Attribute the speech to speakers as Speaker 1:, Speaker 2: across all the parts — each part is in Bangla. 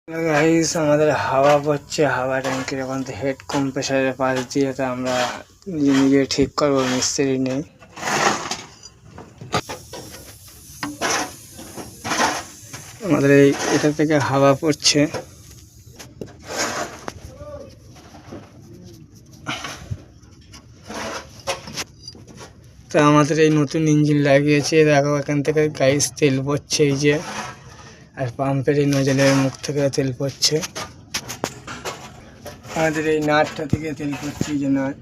Speaker 1: গাইস আমাদের হাওয়া পড়ছে, হাওয়া ট্যাঙ্কির এখন তো হেড কম্প্রেসারের পাশ দিয়ে, তো আমরা নিজে নিজে ঠিক করবো, মিস্ত্রি নেই। আমাদের এটা থেকে হাওয়া পড়ছে, তো আমাদের এই নতুন ইঞ্জিন লাগিয়েছে। দেখো এখান থেকে গাইস তেল পড়ছে, এই যে, আর পাম্পের এই নজলের মুখ থেকে তেল পড়ছে। আমাদের এই নাটটা থেকে তেল পড়ছে, এই যে নাট,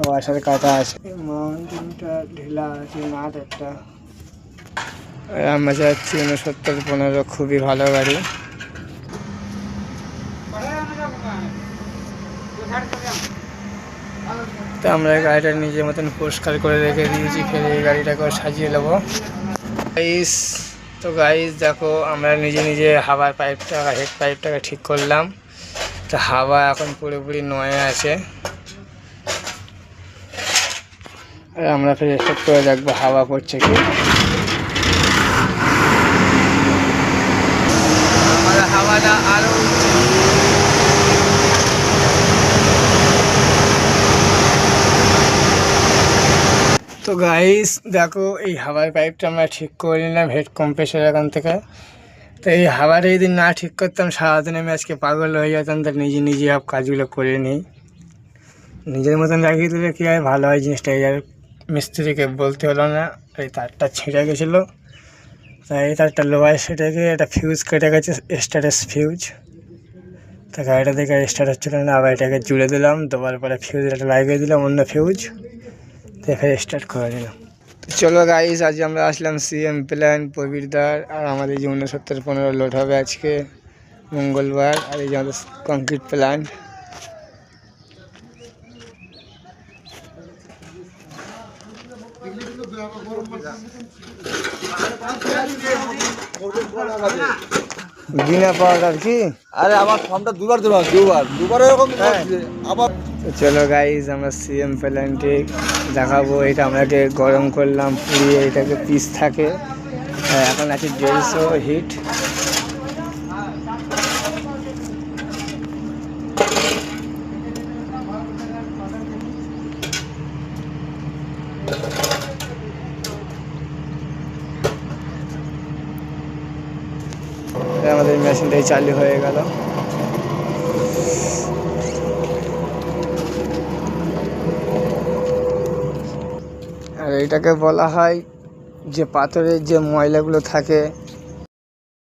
Speaker 1: ওয়াশার কাটা আছে, মাউন্টেনটা ঢিলা আছে, নাট একটা। আমরা যাচ্ছি 6915, খুবই ভালো গাড়ি। তো আমরা গাড়িটা নিজের মতন পরিষ্কার করে রেখে দিয়েছি, ফের এই গাড়িটাকে সাজিয়ে নেবো। গাইস তো গাইস দেখো, আমরা নিজে নিজে হাওয়ার পাইপটা, হেড পাইপটাকে ঠিক করলাম। তো হাওয়া এখন পুরোপুরি নয়ে আছে, আর আমরা ফের স্টার্ট করে দেখবো হাওয়া পড়ছে কি। আমাদের হাওয়াটা আরো তো গাইস দেখো, এই হাওয়ার পাইপটা আমরা ঠিক করে নিলাম হেড কম্প্রেসার এখান থেকে। তো এই হাওয়াটা যদি না ঠিক করতাম, সারাদিন আমি আজকে পাগল হয়ে যেতাম। তো নিজে নিজে সব কাজগুলো করে নিই, নিজের মতন লাগিয়ে দিলে কী হয়, ভালো হয় জিনিসটা। আর মিস্ত্রিকে বলতে হলো না। এই তারটা ছিঁড়ে গেছিলো, তাই এই তারটা লোহার সেটে গিয়ে একটা ফিউজ কেটে গেছে, স্টারের ফিউজ। তো গাড়িটা দেখে স্টার্ট হচ্ছিলো না, আবার এটাকে জুড়ে দিলাম, দেওয়ার পরে ফিউজটা লাগিয়ে দিলাম অন্য ফিউজ, দেখে স্টার্ট করে দিলাম। তো চলো গাইস, আজ আমরা আসলাম সিএম প্ল্যান প্রবীরদার, আর আমাদের যে 6915 লোড হবে আজকে মঙ্গলবার। আর এই যে আমাদের কংক্রিট প্ল্যান্ট। বিনা পাউডার কি?
Speaker 2: আরে আমার ফর্মটা দুবার এরকম আবার।
Speaker 1: চলো গাইস, আমরা সিএম প্ল্যান্টে দেখাবো। এটা আমরাকে গরম করলাম, পুড়িয়ে এটাকে পিস থাকে। এখন আছে 150 হিট। আমাদের মেশিনটাই চালু হয়ে গেল। আর এটাকে বলা হয় যে পাথরের যে ময়লাগুলো থাকে